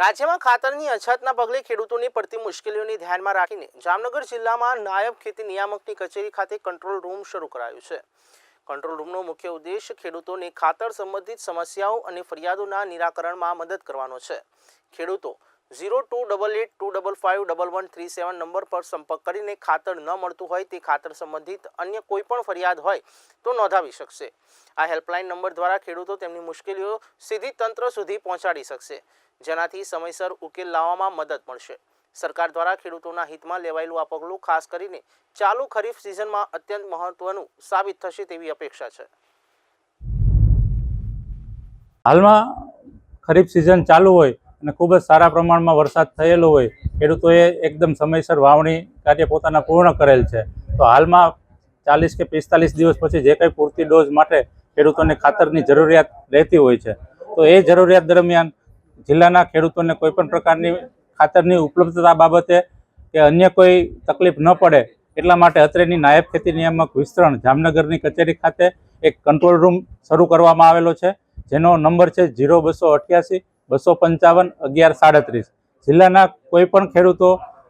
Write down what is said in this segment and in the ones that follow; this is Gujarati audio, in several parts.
રાજ્યમાં ખાતરની અછતના પગલે ખેડૂતોની પડતી મુશ્કેલીઓને ધ્યાનમાં રાખીને જામનગર જિલ્લામાં નાયબ ખેતી નિયામકની કચેરી ખાતે કંટ્રોલ રૂમ શરૂ કરાયું છે। કંટ્રોલ રૂમનો મુખ્ય ઉદ્દેશ ખેડૂતોને ખાતર સંબંધિત સમસ્યાઓ અને ફરિયાદોના નિરાકરણમાં મદદ કરવાનો છે। ખેડૂતો 0288255137 નંબર પર સંપર્ક કરીને ખાતર ન મળતું હોય તે ખાતર સંબંધિત અન્ય કોઈ પણ ફરિયાદ હોય તો નોંધાવી શકશે। આ હેલ્પલાઇન નંબર દ્વારા ખેડૂતો તેમની મુશ્કેલીઓ સીધી તંત્ર સુધી પહોંચાડી શકશે, જેનાથી સમયસર ઉકેલ લાવવામાં મદદ મળશે। સરકાર દ્વારા ખેડૂતોના હિતમાં લેવાયેલું આ પગલું ખાસ કરીને ચાલુ ખરીફ સિઝનમાં અત્યંત મહત્વનું સાબિત થશે તેવી અપેક્ષા છે। હાલમાં ખરીફ સિઝન ચાલુ હોય અને ખૂબ જ સારા પ્રમાણમાં વરસાદ થયેલો હોય, ખેડૂતોએ એકદમ સમયસર વાવણી કાર્ય પોતાના પૂર્ણ કરેલ છે। તો હાલમાં 40 કે 45 દિવસ પછી જે કંઈ પૂરતી ડોઝ માટે ખેડૂતોને ખાતરની જરૂરિયાત રહેતી હોય છે, તો એ જરૂરિયાત દરમિયાન જિલ્લાના ખેડૂતોને કોઈપણ પ્રકારની ખાતરની ઉપલબ્ધતા બાબતે કે અન્ય કોઈ તકલીફ ન પડે એટલા માટે અત્રેની નાયબ ખેતી નિયામક વિસ્તરણ જામનગરની કચેરી ખાતે એક કંટ્રોલ રૂમ શરૂ કરવામાં આવેલો છે, જેનો નંબર છે 0288 255 1137। જિલ્લાના કોઈ પણ ખેડૂતો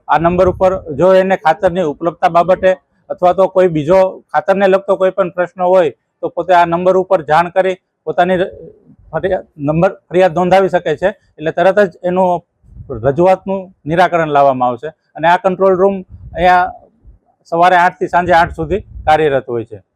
આ નંબર ઉપર જો એને ખાતરની ઉપલબ્ધતા બાબતે અથવા તો કોઈ બીજો ખાતરને લગતો કોઈ પણ પ્રશ્ન હોય તો પોતે આ નંબર ઉપર જાણ કરી પોતાની ફરિયાદ નોંધાવી શકે છે। એટલે તરત જ એનું રજૂઆતનું નિરાકરણ લાવવામાં આવશે અને આ કંટ્રોલ રૂમ અહીંયા સવારે 8 થી સાંજે 8 સુધી કાર્યરત હોય છે।